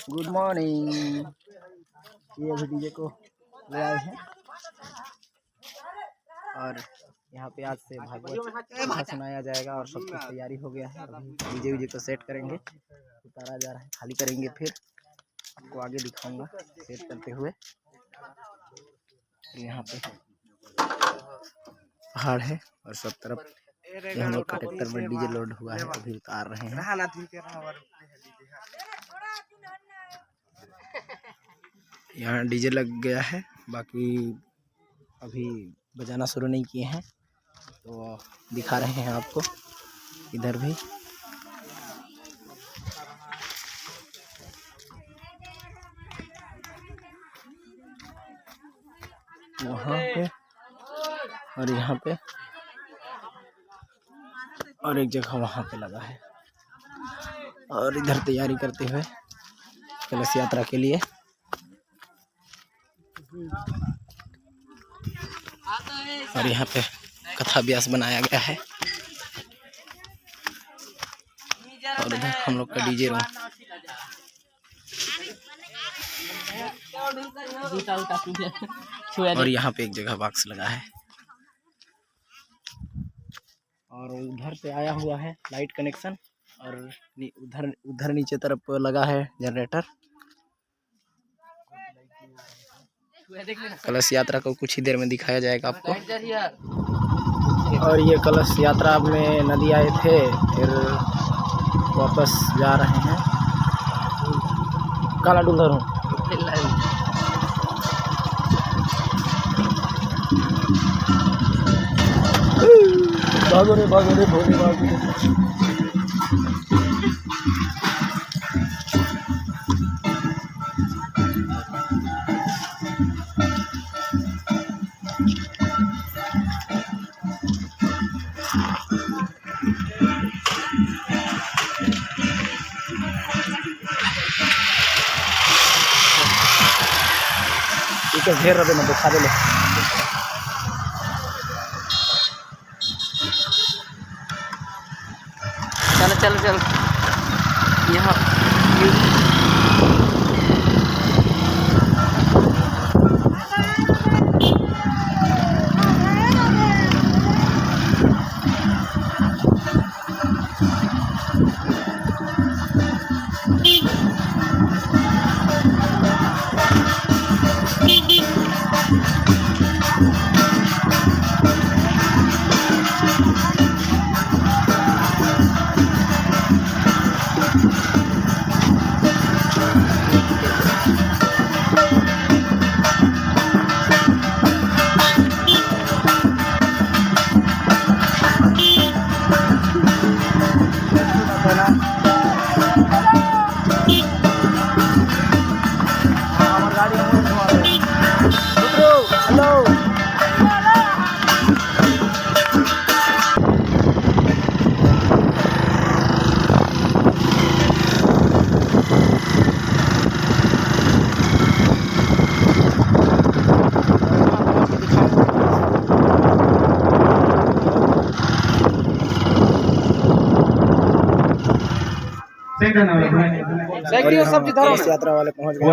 Good morning. ये अभी DJ को ले आए हैं और यहाँ पे आज से भागवत सुनाया जाएगा और सब कुछ तैयारी हो गया है। अभी डीजे को सेट करेंगे, उतारा जा रहा है, खाली करेंगे, फिर आपको आगे दिखाऊंगा सेट करते हुए। यहाँ पे पहाड़ है और सब तरफ हम लोग का ट्रैक्टर में डीजे लोड हुआ है, अभी उतार रहे हैं। यहाँ डीजे लग गया है, बाकी अभी बजाना शुरू नहीं किए हैं, तो दिखा रहे हैं आपको। इधर भी वहाँ पे और यहाँ पे और एक जगह वहाँ पे लगा है। और इधर तैयारी करते हुए कलश यात्रा के लिए। और यहाँ पे कथा व्यास बनाया गया है और उधर हम लोग का डीजे रूम और यहाँ पे एक जगह बॉक्स लगा है और उधर से आया हुआ है लाइट कनेक्शन और उधर नीचे तरफ लगा है जनरेटर। कलश यात्रा को कुछ ही देर में दिखाया जाएगा आपको। और ये कलश यात्रा में नदी आए थे, फिर वापस जा रहे हैं। काला डूंगर हूँ। भागो रे भोले भागो। घेर रहे मैं दिखा दे ले। चल चल चल यहाँ कलश यात्रा वाले पहुंच गए।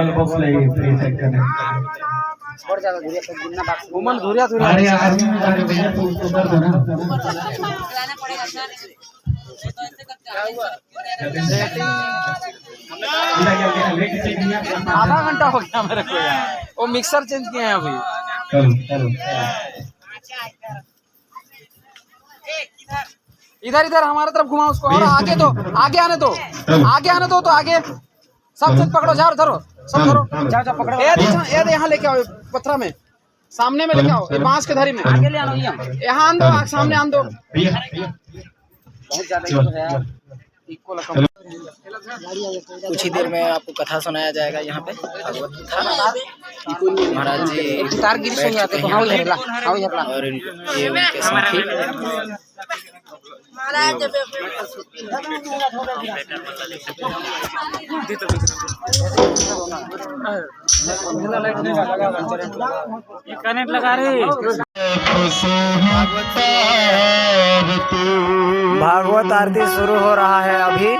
आधा घंटा हो गया मेरे को यार, वो मिक्सर चेंज किए हैं अभी। इधर इधर हमारे तरफ घुमाओ उसको, और आगे दो, आगे आने दो, आगे आने दो, तो आगे सब चीज पकड़ो, जाओ धरो, सब धरो, जाओ जाओ पकड़ो। ये यहाँ लेके आओ, पत्थरा में सामने में लेके आओ, ये बांस के धरी में आगे ले आओ, यहाँ आन दो, सामने आन दो। बहुत ज्यादा कुछ ही देर में आपको कथा सुनाया जाएगा। यहाँ पे भागवत कथा महाराज जी तारगिरी से आते हैं और ये उनके साथी कनेक्ट लगा रहे। भागवत आरती शुरू हो रहा है अभी।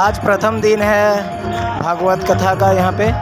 आज प्रथम दिन है भागवत कथा का यहाँ पे।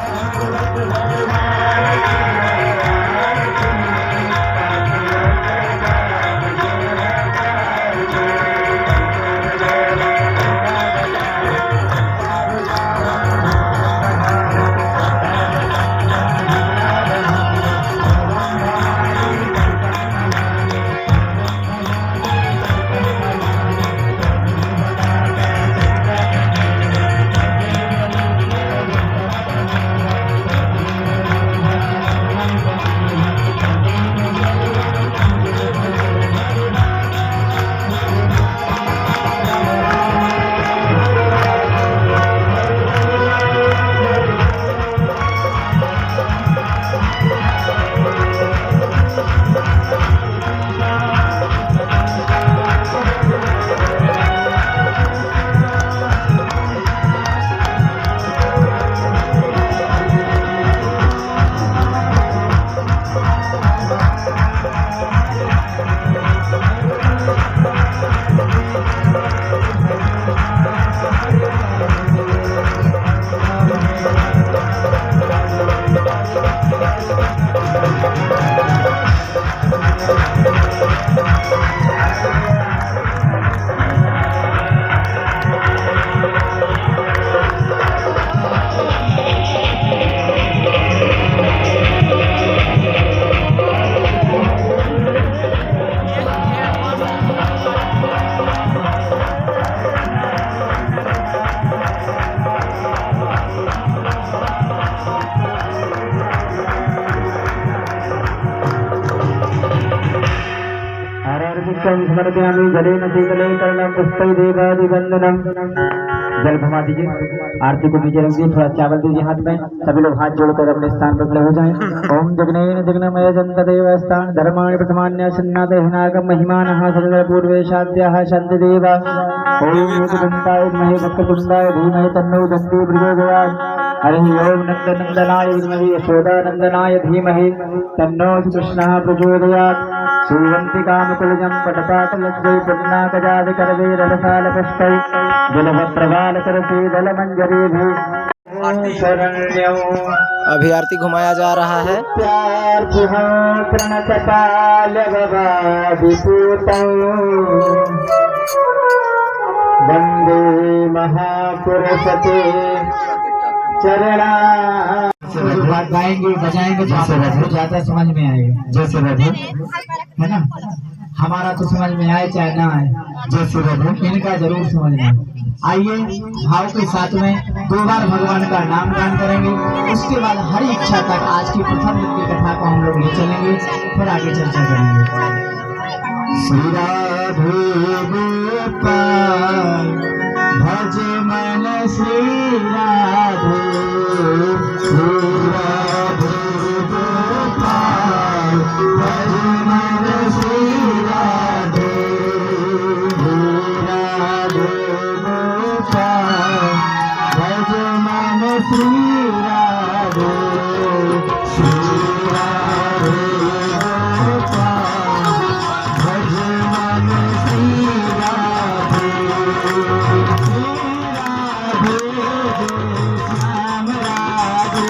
स्मृत्यामि जलेन शीतले कर्णं पुष्पै देवादिवंदनम। जल घुमा दीजिए, आरती को नीचे रख दीजिए, थोड़ा चावल दीजिए हाथ में। सभी लोग हाथ जोड़कर अपने स्थान पर खड़े हो जाएं। ओम जगनेन जगनमय जंतदेवस्थान धर्माणि प्रथमान्य सन्नाथ हिनागम महिमानः सर्व पूर्वेशाद्याः शान्ति देवा। ओम योगदन्ताय विद्महे वक्रतुण्डाय धीमहि तन्नो दन्ती प्रचोदयात्। हरि ओम नंदनंदनाय विद्महे यशोदानंदनाय धीमहि तन्नो कृष्णः प्रचोदयात्। सूवन्तिकामकुलजं पटपाटलज्जै पुण्णाकजादिकरवीररसालपुष्पै जलभद्रबालकरसीदलमञ्जरीभिः शरण्यौ। अभी आरती घुमाया जा रहा है। वंदे महापुरुषते चरणा। गाएंगे बजाएंगे तो आपको ज्यादा समझ में आएगा। जैसे रघु है ना, हमारा तो समझ में आए चाहे ना आए, जैसे रघु इनका जरूर समझ में आए। आइए भाव के साथ में 2 बार भगवान का नाम गान करेंगे, उसके बाद हर इच्छा तक आज की प्रथम दिन की कथा को हम लोग ले चलेंगे, फिर आगे चर्चा करेंगे। श्री राधे गोपाल भज मन श्री राधे, श्री राधे गोपाल भज मन श्री राधे, श्री राधे गोपाल भज मन श्री राधे, श्री राधे गोपाल भज मन श्री राधे, श्री राधे श्याम राधे,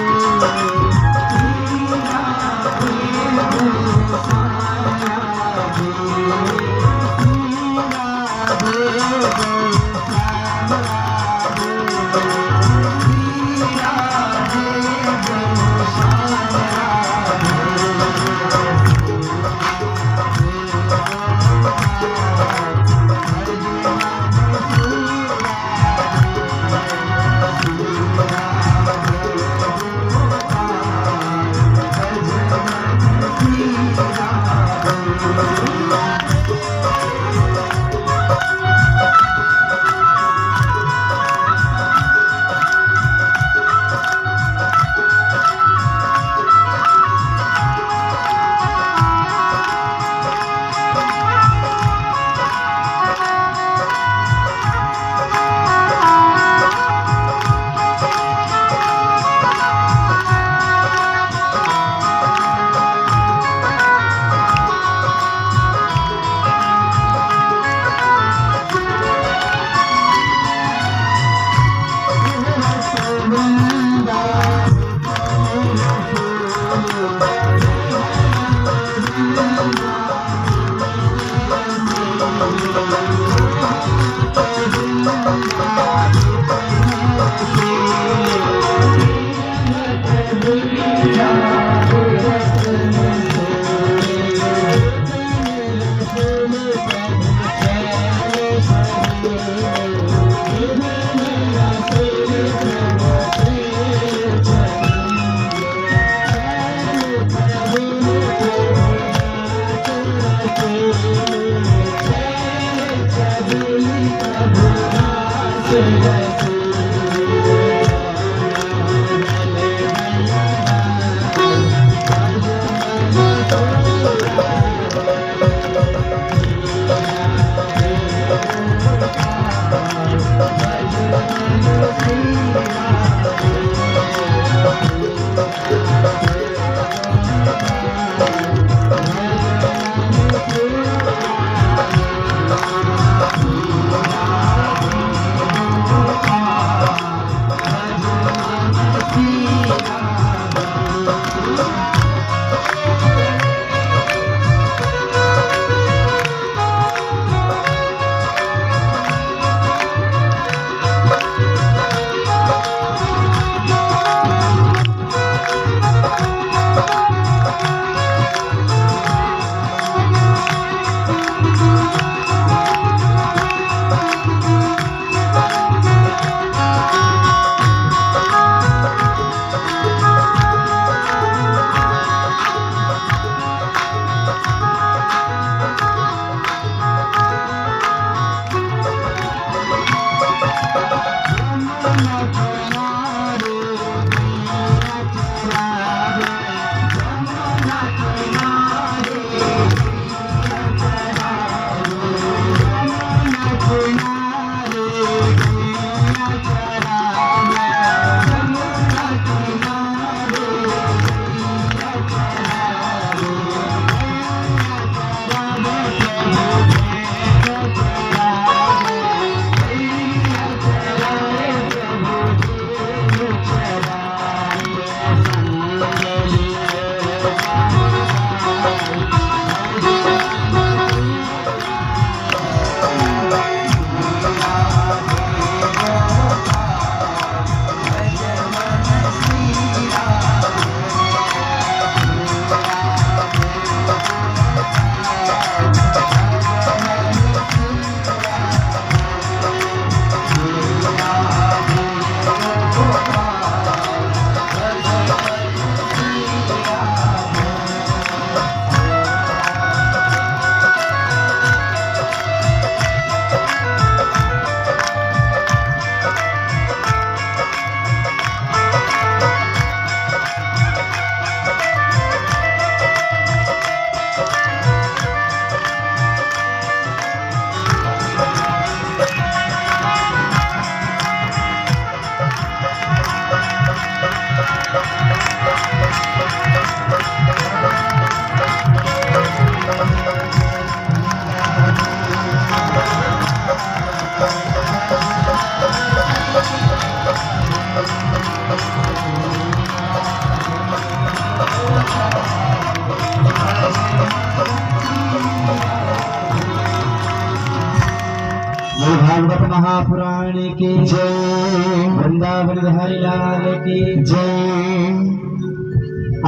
भागवत महापुराण की जय, वृंदावन बिहारी लाल की जय।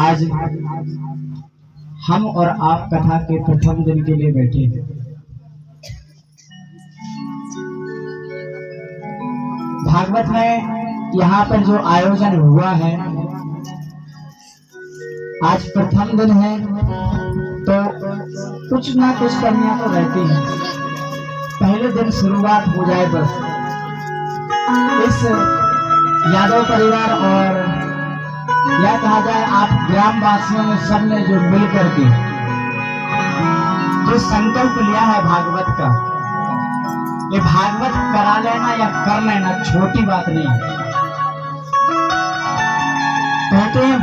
आज हम और आप कथा के प्रथम दिन के लिए बैठे हैं। भागवत में यहाँ पर जो आयोजन हुआ है, आज प्रथम दिन है तो कुछ ना कुछ कमियां तो रहती हैं। पहले दिन शुरुआत हो जाए बस इस यादव परिवार और या कहा जाए आप ग्रामवासियों ने सबने जो मिलकर के जो संकल्प लिया है भागवत का, ये भागवत करा लेना या कर लेना छोटी बात नहीं है। कहते हैं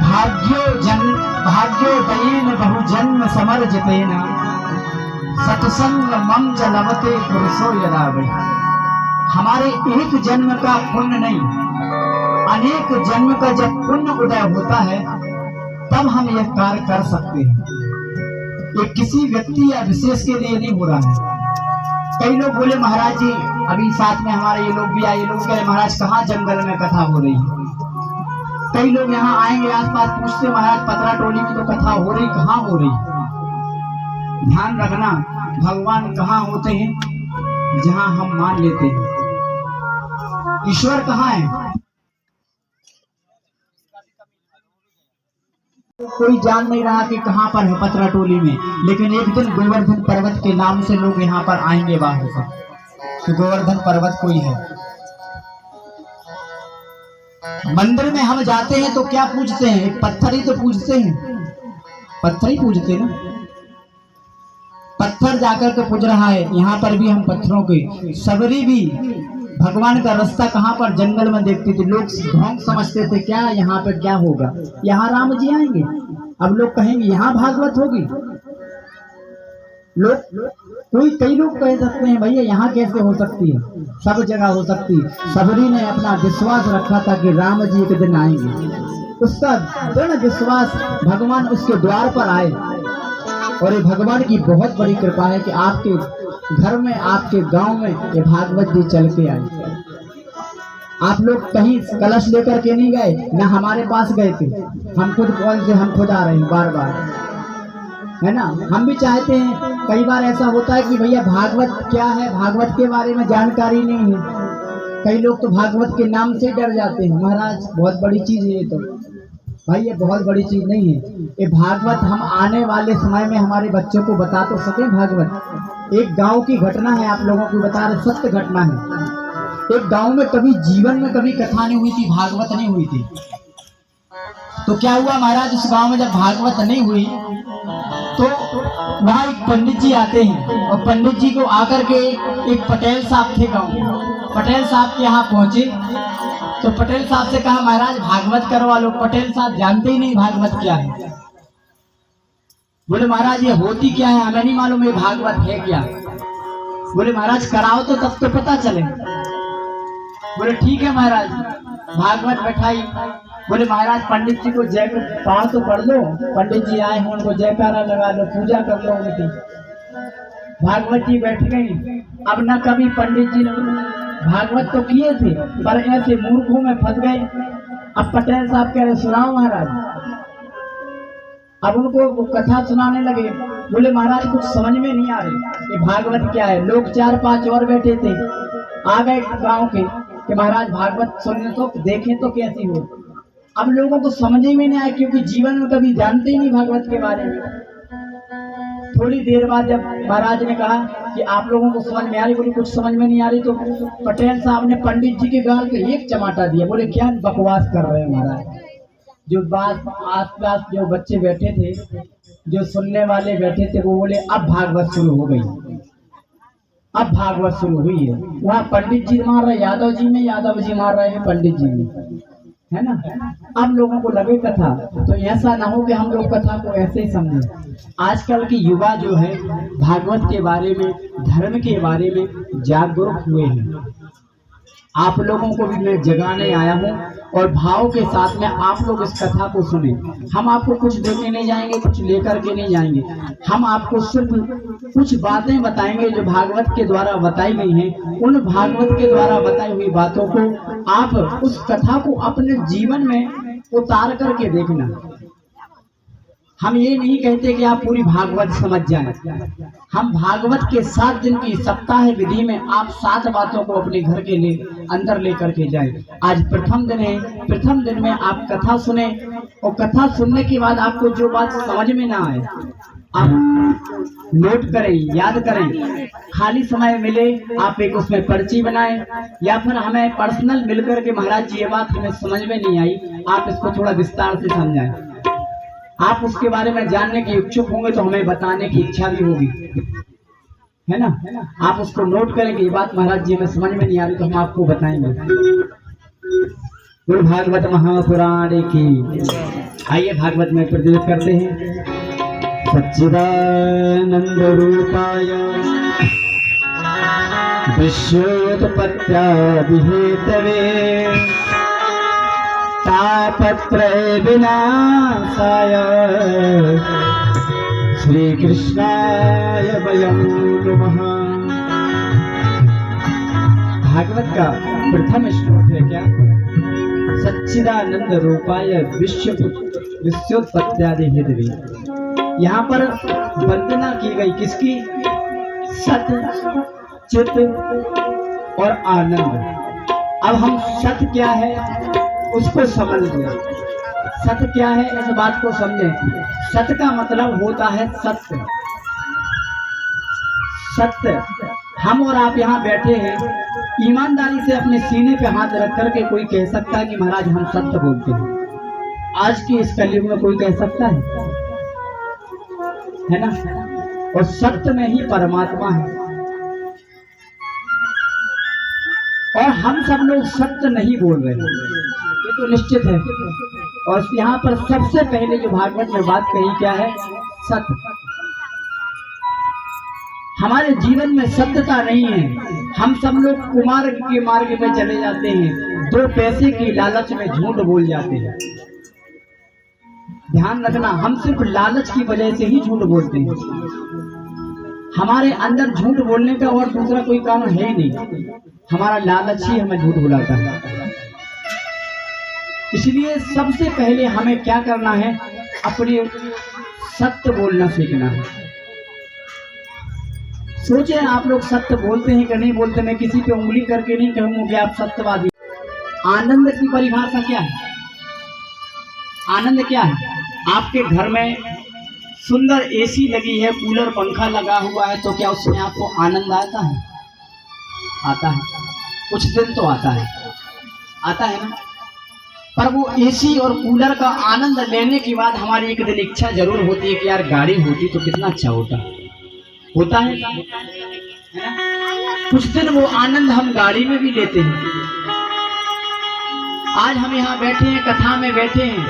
भाग्योदयेन बहुजन्म समर्जितेन सत्संग मम च लभते पुरुषो यदा वै। हमारे एक जन्म का पुण्य नहीं, अनेक जन्म का जब पुण्य उदय होता है तब हम यह कार्य कर सकते हैं। ये किसी व्यक्ति या विशेष के लिए नहीं हो रहा है। कई लोग बोले महाराज जी, अभी साथ में हमारे ये लोग भी आए, ये लोग कहे महाराज कहाँ जंगल में कथा हो रही है। कई लोग यहाँ आएंगे आसपास पूछते महाराज पतरा टोली की तो कथा हो रही, कहाँ हो रही। ध्यान रखना, भगवान कहाँ होते हैं? जहाँ हम मान लेते हैं। ईश्वर कहाँ है? कोई जान नहीं रहा कि कहाँ पर है पतरा टोली में, लेकिन एक दिन गोवर्धन पर्वत के नाम से लोग यहाँ पर आएंगे बाहर से, तो गोवर्धन पर्वत कोई है। मंदिर में हम जाते हैं तो क्या पूजते हैं? एक पत्थर ही तो पूजते हैं, पत्थर ही पूजते ना। पत्थर जाकर के पूज रहा है। यहाँ पर भी हम पत्थरों के, सबरी भी भगवान का रास्ता कहाँ पर? जंगल में देखते थे लोग, ढोंग समझते थे क्या यहाँ पे क्या होगा, यहाँ राम जी आएंगे। अब लोग कहेंगे यहाँ भागवत होगी। लोग कई लोग कह सकते हैं भैया यहाँ कैसे हो सकती है, सब जगह हो सकती है। सबरी ने अपना विश्वास रखा था कि राम जी एक दिन आएंगे। उसका दृढ़ विश्वास, भगवान उसके द्वार पर आए। और ये भगवान की बहुत बड़ी कृपा है कि आपके घर में, आपके गांव में ये भागवत जी चल के आए। आप लोग कहीं कलश लेकर के नहीं गए, ना हमारे पास गए थे। हम खुद कौन से, हम खुद आ रहे हैं बार बार, है ना। हम भी चाहते हैं, कई बार ऐसा होता है कि भैया भागवत क्या है, भागवत के बारे में जानकारी नहीं है। कई लोग तो भागवत के नाम से डर जाते हैं। महाराज बहुत बड़ी चीज है ये तो, भाई ये बहुत बड़ी चीज नहीं है ये भागवत। हम आने वाले समय में हमारे बच्चों को बता तो सके भागवत। एक गांव की घटना है, आप लोगों को बता रहे, सत्य घटना है। एक गांव में कभी जीवन में कभी कथा नहीं हुई थी, भागवत नहीं हुई थी। तो क्या हुआ महाराज, उस गांव में जब भागवत नहीं हुई तो वहाँ एक पंडित जी आते हैं। और पंडित जी को आकर के एक पटेल साहब थे गाँव, पटेल साहब के यहाँ पहुंचे। तो पटेल साहब से कहा महाराज भागवत करवा लो। पटेल साहब जानते ही नहीं भागवत क्या है। बोले महाराज ये होती क्या है, हमें नहीं मालूम ये भागवत है क्या। बोले महाराज कराओ तो तब तो पता चले। बोले ठीक है महाराज, भागवत बैठाई। बोले महाराज पंडित जी को जय पाठ तो पढ़ लो, पंडित जी आए हैं उनको जयकारा लगा लो, पूजा कर लो उनकी। भागवत जी बैठ गई। अब न कभी पंडित जी भागवत तो किए थे पर ऐसे मूर्खों में फंस गए। अब पटेल साहब कह रहे सुनाओ महाराज। अब उनको वो कथा सुनाने लगे। बोले महाराज कुछ समझ में नहीं आ रही ये भागवत क्या है। लोग 4-5 और बैठे थे, आ गए गांव के कि महाराज भागवत सुनने तो देखें तो कैसी हो। अब लोगों को समझ में नहीं आया क्योंकि जीवन में कभी जानते ही नहीं भागवत के बारे में। थोड़ी देर बाद जब महाराज ने कहा कि आप लोगों को समझ में आ रही, बोले कुछ समझ में नहीं आ रही। तो पटेल साहब ने पंडित जी के गाल पे एक चमाटा दिया। बोले क्या बकवास कर रहे हैं महाराज। जो बात आस-पास जो बच्चे बैठे थे, जो सुनने वाले बैठे थे, वो बोले अब भागवत शुरू हो गई, अब भागवत शुरू हुई है। वहाँ पंडित जी मार रहे यादव जी में, यादव जी मार रहे हैं पंडित जी में, है ना। अब लोगों को लगे कथा, तो ऐसा ना हो कि हम लोग कथा को ऐसे ही समझें। आजकल की युवा जो है भागवत के बारे में, धर्म के बारे में जागरूक हुए हैं। आप लोगों को भी मैं जगाने आया हूँ और भाव के साथ में आप लोग इस कथा को सुने। हम आपको कुछ देने नहीं जाएंगे, कुछ लेकर के नहीं जाएंगे। हम आपको सिर्फ कुछ बातें बताएंगे जो भागवत के द्वारा बताई गई हैं। उन भागवत के द्वारा बताई हुई बातों को आप उस कथा को अपने जीवन में उतार करके देखना। हम ये नहीं कहते कि आप पूरी भागवत समझ जाएं। हम भागवत के 7 दिन की सप्ताह विधि में आप 7 बातों को अपने घर के अंदर लेकर के जाएं। आज प्रथम दिन है, प्रथम दिन में आप कथा सुने और कथा सुनने के बाद आपको जो बात समझ में ना आए आप नोट करें, याद करें। खाली समय मिले आप एक उसमें पर्ची बनाएं, या फिर हमें पर्सनल मिलकर के महाराज जी ये बात हमें समझ में नहीं आई, आप इसको थोड़ा विस्तार से समझाएं। आप उसके बारे में जानने के इच्छुक होंगे तो हमें बताने की इच्छा भी होगी, है ना। आप उसको नोट करें कि ये बात महाराज जी में समझ में नहीं आ रही तो हम आपको बताएंगे। गुरु भागवत महापुराण की। आइए भागवत में प्रदर्शित करते हैं। सच्चिदानंद रूपाय विश्वोत्पत्त्यादि हेतवे तापत्रय विनाशाय श्री कृष्णाय वयं नमः। भागवत का प्रथम श्लोक है क्या? सच्चिदानंद रूपाय विश्वोत्पत्त्यादि हेतवे। यहाँ पर वंदना की गई किसकी? सत, चित और आनंद। अब हम सत क्या है उसको समझ लें। सत्य क्या है इस बात को समझें। सत्य का मतलब होता है सत्य। सत्य हम और आप यहाँ बैठे हैं, ईमानदारी से अपने सीने पे हाथ रख कर के कोई कह सकता है कि महाराज हम सत्य बोलते हैं? आज की इस कलयुग में कोई कह सकता है ना? और सत्य में ही परमात्मा है। और हम सब लोग सत्य नहीं बोल रहे हैं, ये तो निश्चित है। और यहाँ पर सबसे पहले जो भागवत में बात कही क्या है? सत्य। हमारे जीवन में सत्यता नहीं है। हम सब लोग कुमार्ग के मार्ग में चले जाते हैं, 2 पैसे की लालच में झूठ बोल जाते हैं। ध्यान रखना, हम सिर्फ लालच की वजह से ही झूठ बोलते हैं। हमारे अंदर झूठ बोलने का और दूसरा कोई कारण है ही नहीं, हमारा लालच ही हमें झूठ बुलाता है। इसलिए सबसे पहले हमें क्या करना है? अपने सत्य बोलना सीखना है। सोचे आप लोग सत्य बोलते हैं कि नहीं बोलते? मैं किसी पे उंगली करके नहीं कहूंगा कि आप सत्यवादी। आनंद की परिभाषा क्या है? आनंद क्या है? आपके घर में सुंदर एसी लगी है, कूलर पंखा लगा हुआ है, तो क्या उसमें आपको आनंद आता है? आता है, कुछ दिन तो आता है ना। पर वो एसी और कूलर का आनंद लेने के बाद हमारी एक दिन इच्छा जरूर होती है कि यार गाड़ी होती तो कितना अच्छा होता है ना? कुछ दिन वो आनंद हम गाड़ी में भी लेते हैं। आज हम यहाँ बैठे हैं, कथा में बैठे हैं,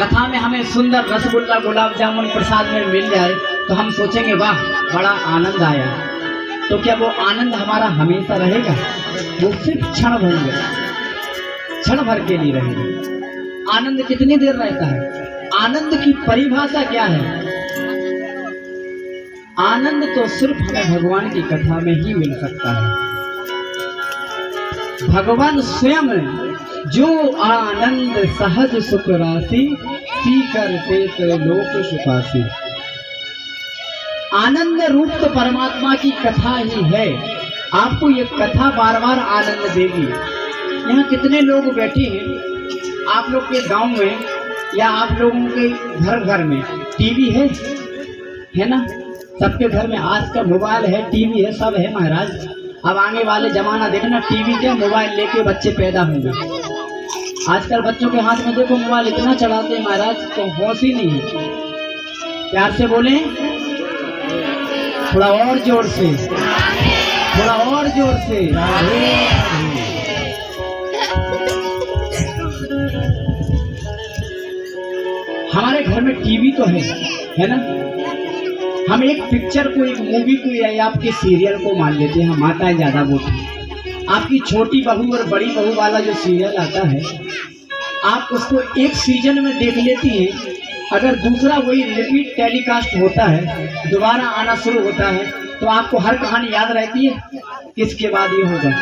कथा में हमें सुंदर रसगुल्ला गुलाब जामुन प्रसाद में मिल जाए तो हम सोचेंगे वाह बड़ा आनंद आया। तो क्या वो आनंद हमारा हमेशा रहेगा? वो सिर्फ क्षण भर के लिए रहेगा। आनंद कितनी देर रहता है? आनंद की परिभाषा क्या है? आनंद तो सिर्फ हमें भगवान की कथा में ही मिल सकता है। भगवान स्वयं जो आनंद सहज सुख राशि सी करते लोक सुखासी। आनंद रूप तो परमात्मा की कथा ही है। आपको ये कथा बार बार आनंद देगी। यहाँ कितने लोग बैठे हैं आप लोग के गांव में या आप लोगों के घर में टीवी है ना? सबके घर में आजकल मोबाइल है, टीवी है, सब है महाराज। अब आने वाले जमाना देखना, टीवी क्या मोबाइल लेके बच्चे पैदा होंगे। आजकल बच्चों के हाथ में देखो मोबाइल इतना चलाते हैं महाराज, तो होश ही नहीं है। प्यार से बोले, थोड़ा और जोर से, थोड़ा और जोर से। हमारे घर में टीवी तो है ना? हम एक पिक्चर को, एक मूवी को या आपके सीरियल को मान लेते हैं, माताएं ज्यादा बोलती हैं। आपकी छोटी बहू और बड़ी बहू वाला जो सीरियल आता है, आप उसको एक सीजन में देख लेती हैं। अगर दूसरा वही रिपीट टेलीकास्ट होता है, दोबारा आना शुरू होता है, तो आपको हर कहानी याद रहती है। इसके बाद ये होगा,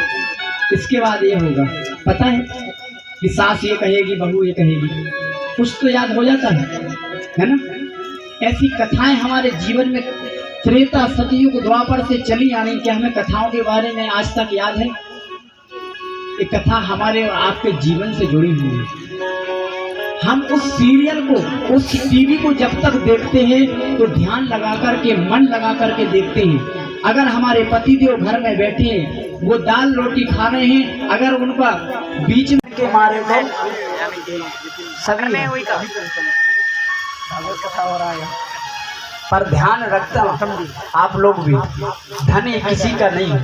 इसके बाद ये होगा। पता है कि सास ये कहेगी, बहू ये कहेगी, कुछ तो याद हो जाता है ना? ऐसी कथाएं हमारे जीवन में त्रेता सतयुग द्वापर से चली आ रही। क्या हमें कथाओं के बारे में आज तक याद है? ये कथा हमारे और आपके जीवन से जुड़ी हुई है। हम उस सीरियल को, उस टीवी को जब तक देखते हैं तो ध्यान लगा करके, मन लगा करके देखते हैं। अगर हमारे पतिदेव घर में बैठे हैं, वो दाल रोटी खा रहे हैं, अगर उनका बीच में के मारे सभी हो रहा है, पर ध्यान रखता आप लोग भी, धन किसी का नहीं।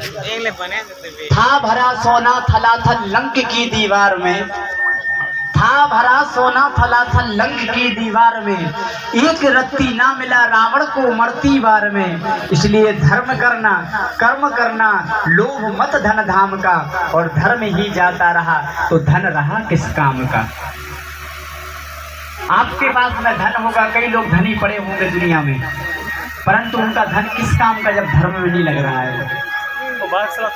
था भरा सोना थला थल लंक की दीवार में, था भरा सोना थला थल लंक की दीवार में, एक रत्ती ना मिला रावण को मरती बार में। इसलिए धर्म करना, कर्म करना, लोभ मत धन धाम का, और धर्म ही जाता रहा तो धन रहा किस काम का। आपके पास में धन होगा, कई लोग धनी पड़े होंगे दुनिया में, परंतु उनका धन किस काम का जब धर्म में नहीं लग रहा है।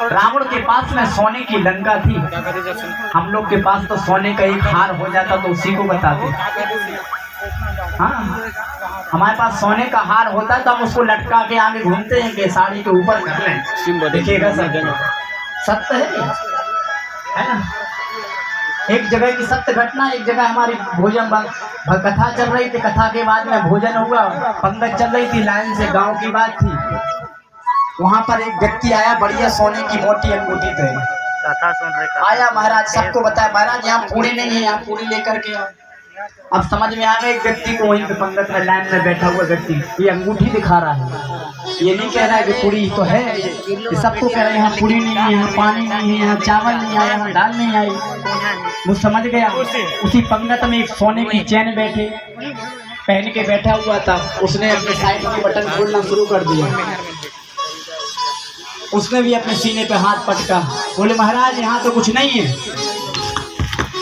रावण के पास में सोने की लंका थी, हम लोग के पास तो सोने का एक हार हो जाता तो उसी को बताते। हाँ, हमारे पास सोने का हार होता है तो हम उसको लटका के आगे घूमते हैं कि साड़ी के ऊपर कर लें, देखिएगा सत्य है ना? एक जगह की सत्य घटना, एक जगह हमारी भोजन कथा चल रही थी, कथा के बाद में भोजन हुआ, पंगत चल रही थी, लाइन से गांव की बात थी। वहाँ पर एक व्यक्ति आया, बढ़िया सोने की मोटी अंगूठी पहने कथा सुन रहे आया। महाराज सबको बताया, महाराज यहाँ पूरी नहीं है, यहाँ पूरी लेकर के आओ। अब समझ में आ गया, एक व्यक्ति को वहीं पे पंगत में लाइन में बैठा हुआ व्यक्ति ये अंगूठी दिखा रहा है, ये नहीं कह रहा है कि पूरी तो है, ये सबको कह रहा है यहाँ पूरी नहीं है, यहाँ पानी नहीं है, यहाँ चावल नहीं आया, यहाँ दाल नहीं आई। वो समझ गया। उसी पंगत में एक सोने की चैन बैठे पहन के बैठा हुआ था, उसने अपने साइड के बटन खोलना शुरू कर दिया। उसने भी अपने सीने पे हाथ पटका, बोले महाराज यहाँ तो कुछ नहीं है,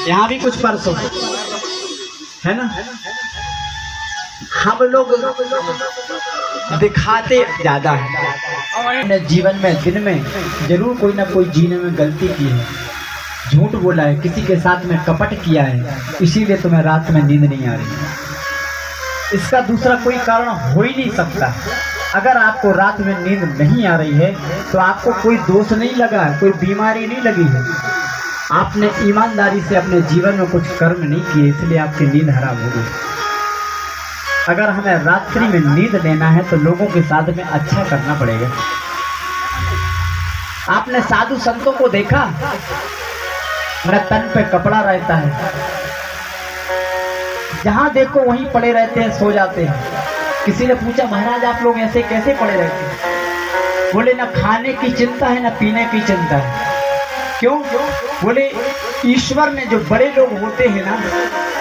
यहाँ भी कुछ परसों है ना। हम लोग दिखाते ज्यादा है, अपने जीवन में दिन में जरूर कोई ना कोई जीने में गलती की है, झूठ बोला है, किसी के साथ में कपट किया है, इसीलिए तुम्हें रात में नींद नहीं आ रही। इसका दूसरा कोई कारण हो ही नहीं सकता। अगर आपको रात में नींद नहीं आ रही है तो आपको कोई दोष नहीं लगा है, कोई बीमारी नहीं लगी है, आपने ईमानदारी से अपने जीवन में कुछ कर्म नहीं किए, इसलिए आपकी नींद हराम हो गई। अगर हमें रात्रि में नींद लेना है तो लोगों के साथ में अच्छा करना पड़ेगा। आपने साधु संतों को देखा, न तन पे कपड़ा रहता है, जहां देखो वहीं पड़े रहते हैं, सो जाते हैं। किसी ने पूछा महाराज आप लोग ऐसे कैसे पड़े रहते हैं? बोले ना खाने की चिंता है, ना पीने की चिंता है। क्यों? बोले ईश्वर ने जो बड़े लोग होते हैं ना,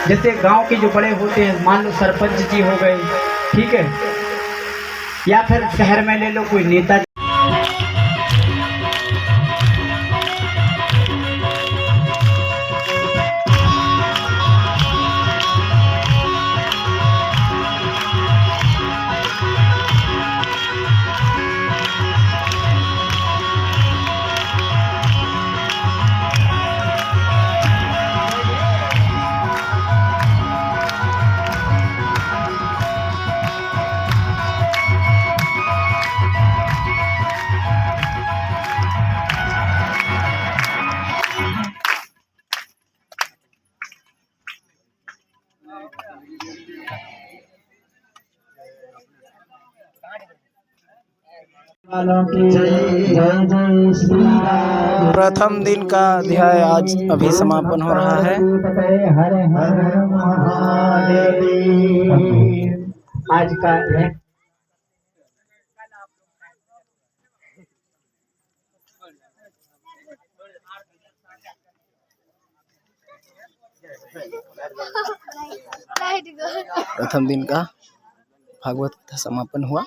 जैसे गांव के जो बड़े होते हैं, मान लो सरपंच जी हो गए, ठीक है, या फिर शहर में ले लो कोई नेता। प्रथम दिन का अध्याय आज अभी समापन हो रहा है। हर हर महादेव। आज का प्रथम दिन का भागवत कथा समापन हुआ।